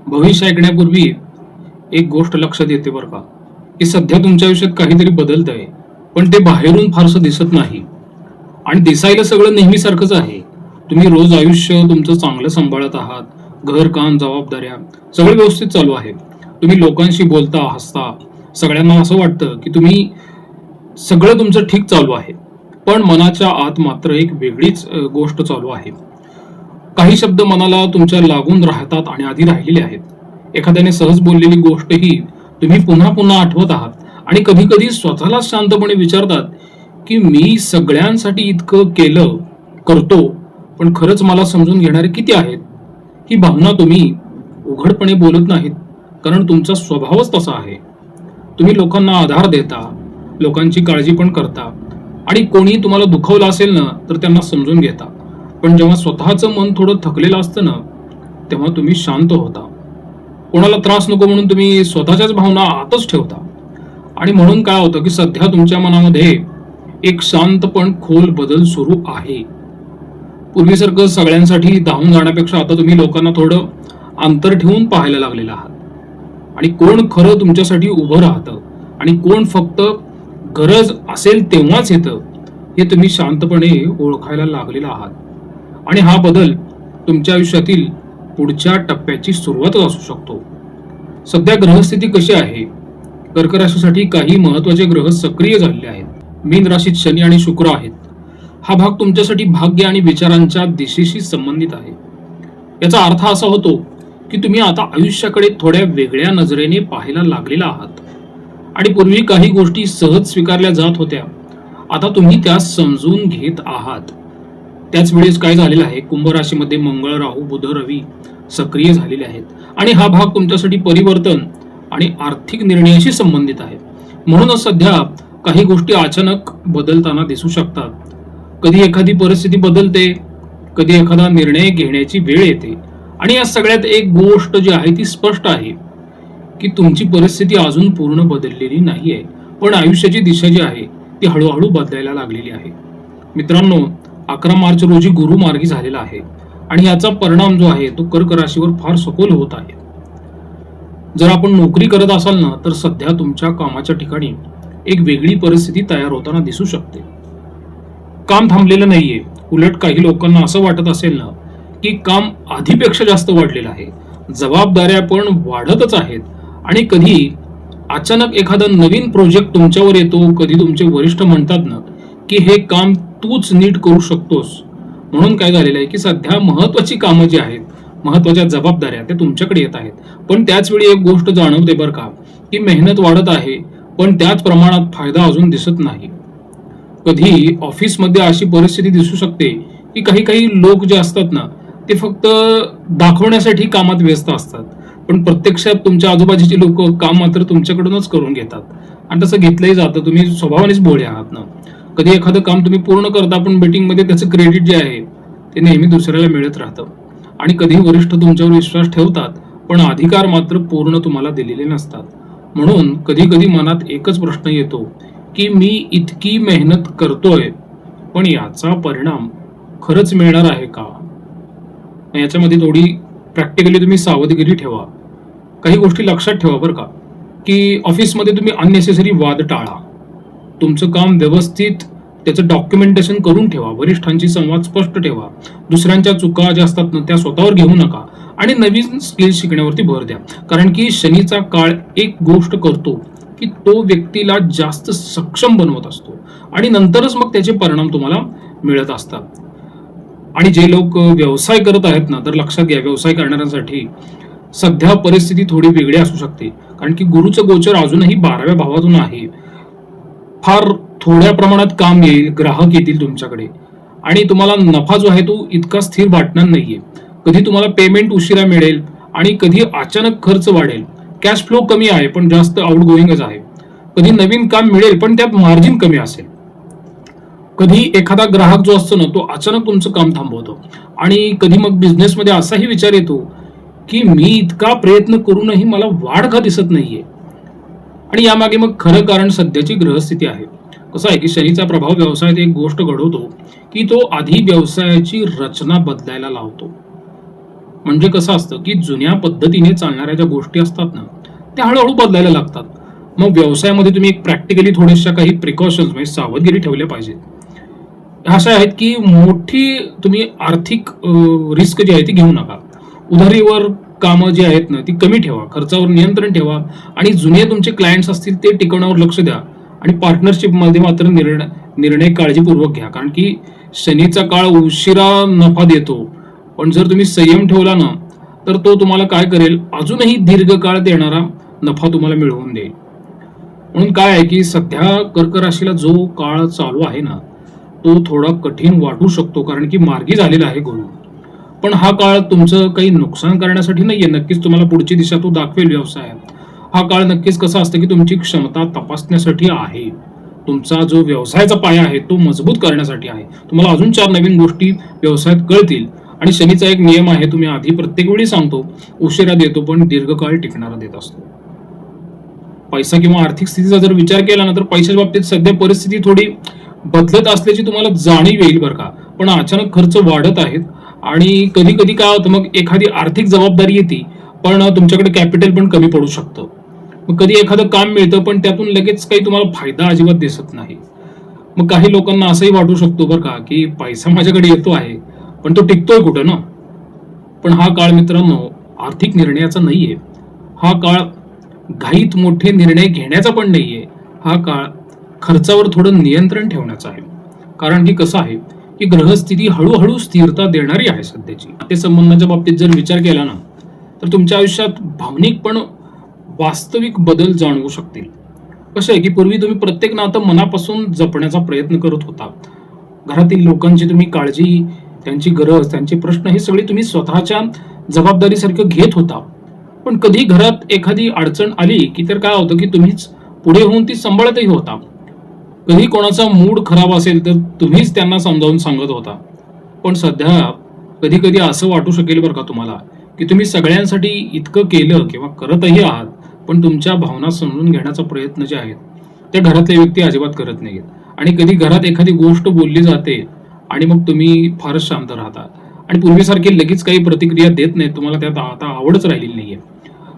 भविष्य ऐकण्यापूर्वी एक गोष्ट लक्षात येते बरं का, की सध्या तुमच्या आयुष्यात काहीतरी बदलत आहे, पण ते बाहेरून फारसं दिसत नाही. आणि दिसायला सगळं नेहमीसारखंच आहे. तुम्ही रोज आयुष्य तुमचं चांगलं सांभाळत आहात. घर, काम, जबाबदाऱ्या सगळं व्यवस्थित चालू आहे. तुम्ही लोकांशी बोलता, हसता. सगळ्यांना असं वाटतं, की तुम्ही सगळं तुमचं ठीक चालू आहे. पण मनाच्या आत मात्र एक वेगळीच गोष्ट चालू आहे. काही शब्द मनाला तुमच्या लागून राहतात आणि आधी राहिलेले आहेत. एखाद्याने सहज बोललेली गोष्टही तुम्ही पुन्हा पुन्हा आठवत आहात आणि कधी कधी स्वतःलाच शांतपणे विचारतात, की मी सगळ्यांसाठी इतकं केलं करतो, पण खरंच मला समजून घेणारे किती आहेत? ही भावना तुम्ही उघडपणे बोलत नाहीत, कारण तुमचा स्वभावच तसा आहे. तुम्ही लोकांना आधार देता, लोकांची काळजी पण करता आणि कोणी तुम्हाला दुखवलं असेल ना, तर त्यांना समजून घेता. पण जेव्हा स्वतःचं मन थोडं थकलेलं असतं ना, तेव्हा तुम्ही शांत होता. कोणाला त्रास नको म्हणून तुम्ही स्वतःच्याच भावना आतच ठेवता. आणि म्हणून काय होतं, की सध्या तुमच्या मनामध्ये एक शांत पण खोल बदल सुरू आहे. पूर्वीसारखं सगळ्यांसाठी धावून जाण्यापेक्षा आता तुम्ही लोकांना थोडं अंतर ठेवून पाहायला लागलेलं आहात. आणि कोण खरं तुमच्यासाठी उभं राहतं आणि कोण फक्त गरज असेल तेव्हाच येतं, हे तुम्ही शांतपणे ओळखायला लागलेला आहात. आणि हा बदल तुमच्या आयुष्यातील पुढच्या टप्प्याची सुरुवातच असू शकतो. सध्या ग्रहस्थिती कशी आहे? कर्क राशीसाठी काही महत्वाचे ग्रह सक्रिय झालेले आहेत. मीन राशीत शनी आणि शुक्र आहेत. हा भाग तुमच्यासाठी भाग्य आणि विचारांच्या दिशेशी संबंधित आहे. याचा अर्थ असा होतो, की तुम्ही आता आयुष्याकडे थोड्या वेगळ्या नजरेने पाहायला लागलेला आहात. आणि पूर्वी काही गोष्टी सहज स्वीकारल्या जात होत्या, आता तुम्ही त्या समजून घेत आहात. त्याच वेळेस काय झालेलं आहे, कुंभ राशीमध्ये मंगळ, राहू, बुध, रवी सक्रिय झालेले आहेत. आणि हा भाग तुमच्यासाठी परिवर्तन आणि आर्थिक निर्णयाशी संबंधित आहे. म्हणूनच सध्या काही गोष्टी अचानक बदलताना दिसू शकतात. कधी एखादी परिस्थिती बदलते, कधी एखादा निर्णय घेण्याची वेळ येते. आणि या सगळ्यात एक गोष्ट जी आहे ती स्पष्ट आहे, की तुमची परिस्थिती अजून पूर्ण बदललेली नाहीये, पण आयुष्याची दिशा जी आहे ती हळूहळू बदलायला लागलेली आहे. मित्रांनो, 11 मार्च रोजी गुरु मार्गी झालेला आहे आणि याचा परिणाम जो आहे तो कर्क राशीवर फार सखोल होत आहे. जर आपण नोकरी करत असाल ना, तर सध्या तुमच्या कामाच्या ठिकाणी एक वेगळी परिस्थिती तयार होताना दिसू शकते. काम थांबलेलं नाहीये. उलट काही लोकांना असं वाटत असेल ना, की काम आधीपेक्षा जास्त वाढलेलं आहे. जबाबदाऱ्या पण वाढतच आहेत. आणि कधी अचानक एखादा नवीन प्रोजेक्ट तुमच्यावर येतो. कधी तुमचे वरिष्ठ म्हणतात ना, की हे काम तूच नीट करू शकतोस. म्हणून काय झालेलं आहे, की सध्या महत्वाची कामं जी आहेत, महत्वाच्या जबाबदाऱ्या त्या तुमच्याकडे येत आहेत. पण त्याच वेळी एक गोष्ट जाणवते बरं का, की मेहनत वाढत आहे, पण त्याच प्रमाणात फायदा अजून दिसत नाही. कधी ऑफिसमध्ये अशी परिस्थिती दिसू शकते, की काही काही लोक जे असतात ना, ते फक्त दाखवण्यासाठी कामात व्यस्त असतात. पण प्रत्यक्षात तुमच्या आजूबाजूची लोक काम मात्र तुमच्याकडूनच करून घेतात. आणि तसं घेतलंही जातं. तुम्ही स्वभावानेच भोळे आहात ना. कधी एखादं काम तुम्ही पूर्ण करता, पण मीटिंगमध्ये त्याचं क्रेडिट जे आहे ते नेहमी दुसऱ्याला मिळत राहतं. आणि कधी वरिष्ठ तुमच्यावर विश्वास ठेवतात, पण अधिकार मात्र पूर्ण तुम्हाला दिलेले नसतात. म्हणून कधी कधी मनात एकच प्रश्न येतो, की मी इतकी मेहनत करतोय, पण याचा परिणाम खरंच मिळणार आहे का? याच्यामध्ये थोडी प्रॅक्टिकली तुम्ही सावधगिरी ठेवा. काही गोष्टी लक्षात ठेवा बरं का, की ऑफिसमध्ये तुम्ही अननेसेसरी वाद टाळा. तुमचं काम व्यवस्थित त्याचं डॉक्युमेंटेशन करून ठेवा. वरिष्ठांशी संवाद स्पष्ट ठेवा. दुसऱ्यांच्या चुका ज्या असतात ना, त्या स्वतःवर घेऊ नका आणि नवीन स्किल्स शिकण्यावरती भर द्या. कारण की शनीचा काळ एक गोष्ट करतो, की तो व्यक्तीला जास्त सक्षम बनवत असतो आणि नंतरच मग त्याचे परिणाम तुम्हाला मिळत असतात. आणि जे लोक व्यवसाय करत आहेत ना, तर लक्षात घ्या, व्यवसाय करणाऱ्यांसाठी सध्या परिस्थिती थोडी वेगळी असू शकते. कारण की गुरुचं गोचर अजूनही 12व्या भावातून आहे. फार थोड्या प्रमाणात काम येईल, ग्राहक येतील तुमच्याकडे आणि तुम्हाला नफा जो आहे तो इतका स्थिर वाटणार नाहीये. कधी तुम्हाला पेमेंट उशिरा मिळेल आणि कधी अचानक खर्च वाढेल. कॅश फ्लो कमी आहे, पण जास्त आउट गोईंगच आहे. कधी नवीन काम मिळेल, पण त्यात मार्जिन कमी असेल. कधी एखादा ग्राहक जो असतो ना, तो अचानक तुमचं काम थांबवतो. आणि कधी मग बिझनेसमध्ये असाही विचार येतो, की मी इतका प्रयत्न करूनही मला वाढ का दिसत नाहीये. आणि यामागे मग खरं कारण सध्याची ग्रहस्थिती आहे. कसं आहे, की शनीचा प्रभाव व्यवसायात एक गोष्ट घडवतो, की तो आधी व्यवसायाची रचना बदलायला लावतो. म्हणजे कसं असतं की जुन्या पद्धतीने चालणाऱ्या ज्या गोष्टी असतात ना, त्या हळूहळू बदलायला लागतात. मग व्यवसायामध्ये तुम्ही एक प्रॅक्टिकली थोड्याशा काही प्रिकॉशन्स म्हणजे सावधगिरी ठेवल्या पाहिजेत. अशा आहेत की मोठी तुम्ही आर्थिक रिस्क जी आहे ती घेऊ नका. उधारीवर कामं जी आहेत ना ती कमी ठेवा, खर्चावर नियंत्रण ठेवा आणि जुने तुमचे क्लायंट्स असतील ते टिकवण्यावर लक्ष द्या आणि पार्टनरशिपमध्ये मात्र निर्णय काळजीपूर्वक घ्या. कारण की शनीचा काळ उशिरा नफा देतो, पण जर तुम्ही संयम ठेवला ना तर तो तुम्हाला काय करेल, अजूनही दीर्घकाळ देणारा नफा तुम्हाला मिळवून देईल. म्हणून काय आहे की सध्या कर्क राशीला जो काळ चालू आहे ना तो थोडा कठीण वाटू शकतो, कारण की मार्गी झालेला आहे गुरु. पण हा काळ तुमचं काही नुकसान करण्यासाठी नाहीये, नक्कीच तुम्हाला पुढची दिशा तो दाखवेल व्यवसायात. हा काळ नक्कीच कसा असतं की तुमची क्षमता तपासण्यासाठी आहे. तुमचा जो व्यवसायाचा पाया आहे तो मजबूत करण्यासाठी आहे. तुम्हाला अजून 4 नवीन गोष्टी व्यवसायात कळतील. आणि शनीचा एक नियम आहे, तुम्ही आधी प्रत्येक वेळी सांगतो, उशिरा देतो पण दीर्घकाळ टिकणारा देत असतो. पैसा किंवा आर्थिक स्थितीचा जर विचार केला ना तर पैशाच्या बाबतीत सध्या परिस्थिती थोडी बदलत असल्याची तुम्हाला जाणीव येईल बरं का. पण अचानक खर्च वाढत आहेत आणि कधी कधी काय होतं, मग एखादी आर्थिक जबाबदारी येते पण तुमच्याकडे कॅपिटल पण कमी पडू शकतं. मग कधी एखादं काम मिळतं पण त्यातून लगेच काही तुम्हाला फायदा अजिबात दिसत नाही. मग काही लोकांना असंही वाटू शकतो बरं का की पैसा माझ्याकडे येतो आहे पण तो टिकतोय कुठं ना. पण हा काळ मित्रांनो आर्थिक निर्णयाचा नाहीये. हा काळ घाईत मोठे निर्णय घेण्याचा पण नाहीये. हा काळ खर्चावर थोडं नियंत्रण ठेवण्याचा आहे. कारण की कसं आहे की ग्रहस्थिती हळूहळू स्थिरता देणारी आहे सध्याची. नातेसंबंधाच्या बाबतीत जर विचार केला ना तर तुमच्या आयुष्यात भावनिक पण वास्तविक बदल जाणवू शकतील. कसं आहे की पूर्वी तुम्ही प्रत्येक नातं मनापासून जपण्याचा प्रयत्न करत होता. घरातील लोकांची तुम्ही काळजी, त्यांची गरज, त्यांचे प्रश्न हे सगळे तुम्ही स्वतःच्या जबाबदारीसारखं घेत होता. पण कधी घरात एखादी अडचण आली की तर काय होतं की तुम्हीच पुढे होऊन ती सांभाळतही होता. कधी कोणाचा मूड खराब असेल तर तुम्हीच त्यांना समजावून सांगत होता. पण सध्या कधी कधी असं वाटू शकेल बरं का तुम्हाला की तुम्ही सगळ्यांसाठी इतकं केलं किंवा करतही आहात, पण तुमच्या भावना समजून घेण्याचा प्रयत्न जे आहेत त्या घरातल्या व्यक्ती अजिबात करत नाहीत. आणि कधी घरात एखादी गोष्ट बोलली जाते आणि मग तुम्ही फारच शांत राहता आणि पूर्वीसारखे लगेच काही प्रतिक्रिया देत नाहीत. तुम्हाला त्यात आता आवडच राहिलेली नाहीये.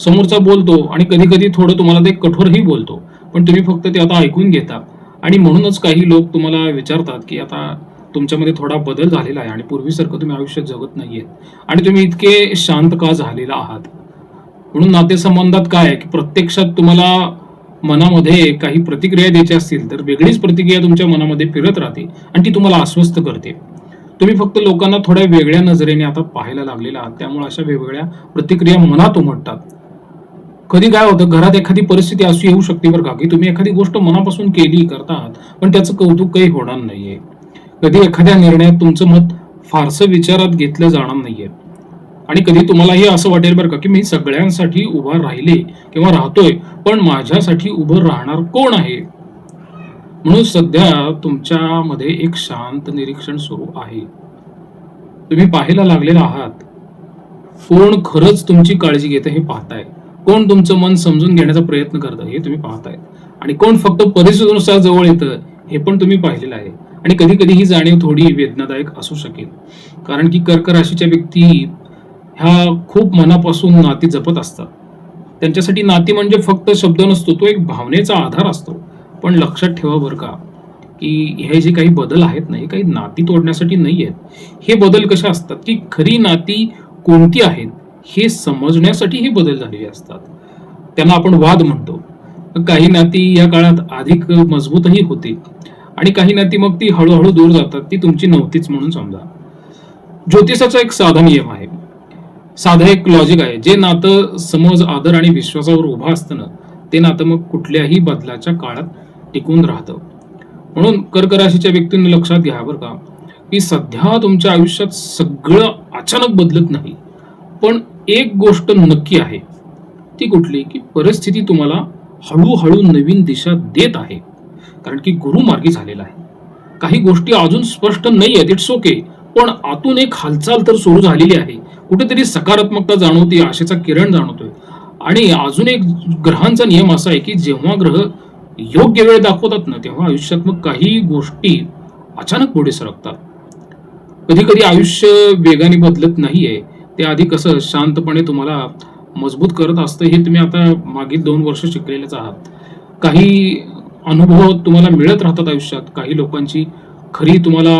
समोरचा बोलतो आणि कधी कधी थोडं तुम्हाला ते कठोरही बोलतो, पण तुम्ही फक्त ते आता ऐकून घेता. आणि म्हणूनच काही लोक तुम्हाला विचारतात की आता तुमच्यामध्ये थोडा बदल झालेला आहे आणि पूर्वीसारखं तुम्ही आयुष्य जगत नाहीये आणि तुम्ही इतके शांत का झालेला आहात. म्हणून नातेसंबंधात काय आहे की प्रत्यक्षात तुम्हाला मनामध्ये काही प्रतिक्रिया द्यायच्या असतील तर वेगळीच प्रतिक्रिया तुमच्या मनामध्ये फिरत राहते आणि ती तुम्हाला अस्वस्थ करते. तुम्ही फक्त लोकांना थोड्या वेगळ्या नजरेने आता पाहायला लागलेला आहात, त्यामुळे अशा वेगवेगळ्या प्रतिक्रिया मनात उमटतात. कधी काय होतं, घरात एखादी परिस्थिती अशी येऊ शकते बरं का की तुम्ही एखादी गोष्ट मनापासून केली करतात पण त्याचं कौतुक काही होणार नाहीये. कधी एखाद्या निर्णयात तुमचं मत फारसं विचारात घेतलं जाणार नाहीये आणि कधी तुम्हालाही असं वाटेल बरं का की मी सगळ्यांसाठी उभा राहिले किंवा राहतोय, पण माझ्यासाठी उभं राहणार कोण आहे. म्हणून सध्या तुमच्यामध्ये एक शांत निरीक्षण सुरू आहे. तुम्ही पाहायला लागलेला आहात कोण खरंच तुमची काळजी घेतं हे पाहताय, कोण तुमचं मन समजून घेण्याचा प्रयत्न करतं हे तुम्ही पाहताय आणि कोण फक्त परिस्थितीनुसार जवळ येतं हे पण तुम्ही पाहिलेलं आहे. आणि कधी कधी ही जाणीव थोडी वेदनादायक असू शकेल, कारण की कर्क राशीच्या व्यक्ती ह्या खूप मनापासून नाती जपत असतात. त्यांच्यासाठी नाती म्हणजे फक्त शब्द नसतो, तो एक भावनेचा आधार असतो. पण लक्षात ठेवा बरं का की हे जे काही बदल आहेत ना हे काही नाती तोडण्यासाठी नाही आहेत. हे बदल कशा असतात की खरी नाती कोणती आहेत हे समजण्यासाठी हे बदल झालेले असतात. त्यांना आपण वाद म्हणतो. काही नाती या काळात अधिक मजबूतही होती आणि काही नाती मग ती हळूहळू दूर जातात, ती तुमची नव्हतीच म्हणून समजा. ज्योतिषाचा एक साधा नियम आहे, साधं एक लॉजिक आहे. जे नातं समज, आदर आणि विश्वासावर उभं असतं ना ते नातं मग कुठल्याही बदलाच्या काळात टिकून राहतं. म्हणून कर्क राशीच्या व्यक्तींनी लक्षात घ्या बरं का की सध्या तुमच्या आयुष्यात सगळं अचानक बदलत नाही, पण एक गोष्ट नक्की आहे. ती कुठली की परिस्थिती तुम्हाला हळूहळू नवीन दिशा देत आहे, कारण की गुरु मार्गी झालेला आहे. काही गोष्टी अजून स्पष्ट नाही आहेत, इट्स ओके, पण आतून एक हालचाल तर सुरू झालेली आहे. कुठेतरी सकारात्मकता जाणवते, आशेचा किरण जाणवतोय. आणि अजून एक ग्रहांचा नियम असा आहे की जेव्हा ग्रह योग्य वेळ दाखवतात ना तेव्हा आयुष्यात मग काही गोष्टी अचानक पुढे सरकतात. कधी कधी आयुष्य वेगाने बदलत नाहीये, ते आधी कसं शांतपणे तुम्हाला मजबूत करत असतं हे तुम्ही आता मागील 2 वर्ष शिकलेलेच आहात. काही अनुभव तुम्हाला मिळत राहतात आयुष्यात. काही लोकांची खरी तुम्हाला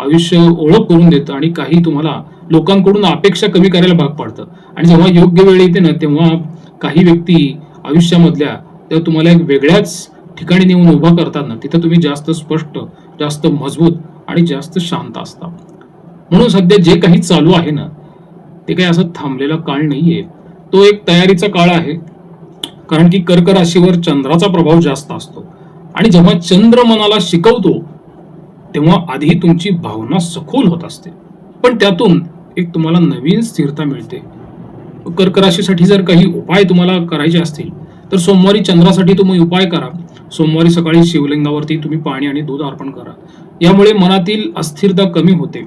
आयुष्य ओळख करून देतं आणि काही तुम्हाला लोकांकडून अपेक्षा कमी करायला भाग पाडतं. आणि जेव्हा योग्य वेळ येते ना, तेव्हा काही व्यक्ती आयुष्यामधल्या त्या तुम्हाला एक वेगळ्याच ठिकाणी नेऊन उभा करतात ना, तिथं तुम्ही जास्त स्पष्ट, जास्त मजबूत आणि जास्त शांत असता. म्हणून सध्या जे काही चालू आहे ना, ते काही असं थांबलेला काळ नाहीये. तो एक तयारीचा काळ आहे. कारण की कर्क राशीवर चंद्राचा प्रभाव जास्त असतो आणि जेव्हा चंद्र मनाला शिकवतो तेव्हा आधी तुमची भावना सखोल होत असते, पण त्यातून एक तुम्हाला नवीन स्थिरता मिळते. कर्क राशीसाठी जर काही उपाय तुम्हाला करायचे असतील तर सोमवारी चंद्रासाठी तुम्ही उपाय करा. सोमवारी सकाळी शिवलिंगावरती तुम्ही पाणी आणि दूध अर्पण करा. यामुळे मनातील अस्थिरता कमी होते.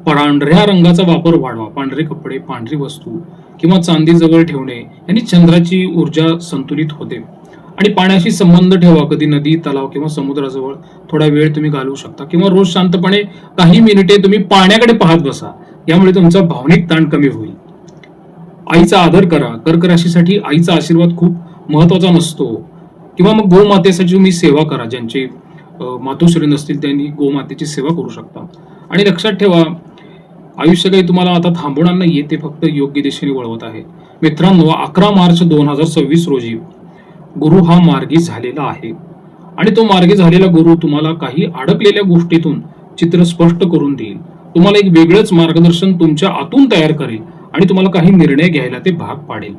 पांढऱ्या रंगाचा वापर वाढवा. पांढरे कपडे, पांढरी वस्तू किंवा चांदी जवळ ठेवणे यांनी चंद्राची ऊर्जा संतुलित होते. आणि पाण्याशी संबंध ठेवा. कधी नदी, तलाव किंवा समुद्राजवळ थोडा वेळ तुम्ही घालवू शकता किंवा रोज शांतपणे काही मिनिटे तुम्ही पाण्याकडे पाहत बसा. यामुळे तुमचा भावनिक ताण कमी होईल. आईचा आदर करा. कर्क राशीसाठी आईचा आशीर्वाद खूप महत्वाचा नसतो. किंवा मग गोमातेसाठी तुम्ही सेवा करा. ज्यांचे मातोश्री नसतील त्यांनी गोमातेची सेवा करू शकता. आणि लक्षात ठेवा, आयुष्य काही तुम्हाला आता थांबवणार नाहीये, ते फक्त योग्य दिशेने वळवत आहे. मित्रांनो, 11 मार्च 2026 रोजी गुरु हा मार्गी झालेला आहे आणि तो मार्गी झालेला गुरु तुम्हाला काही अडकलेल्या गोष्टीतून चित्र स्पष्ट करून देईल. तुम्हाला एक वेगळंच मार्गदर्शन तुमच्या आतून तयार करेल आणि तुम्हाला काही निर्णय घ्यायला ते भाग पाडेल.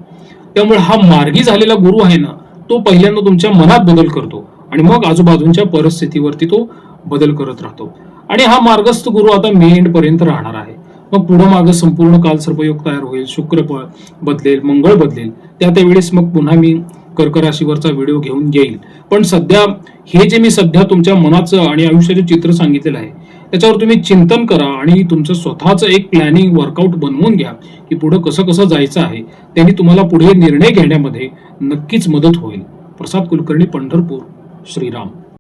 त्यामुळे हा मार्गी झालेला गुरु आहे ना, तो पहिल्यांदा तुमच्या मनात बदल करतो आणि मग आजूबाजूच्या परिस्थितीवरती तो बदल करत राहतो. आणि हा मार्गस्थ गुरु आता मे एंड पर्यंत राहणार आहे. मग पुढं मागं संपूर्ण काल सर्पयोग तयार होईल. शुक्र बदलेल, मंगळ बदलेल. त्यावेळेस मग पुन्हा मी कर्क राशीवरचा व्हिडिओ घेऊन येईल. पण सध्या हे जे मी सध्या तुमच्या मनाचं आणि आयुष्याचे चित्र सांगितलेलं आहे त्याच्यावर तुम्ही चिंतन करा आणि तुमचं स्वतःचं एक प्लॅनिंग वर्कआउट बनवून घ्या की पुढं कसं कसं जायचं आहे. त्यांनी तुम्हाला पुढे निर्णय घेण्यामध्ये नक्कीच मदत होईल. प्रसाद कुलकर्णी, पंढरपूर. श्रीराम.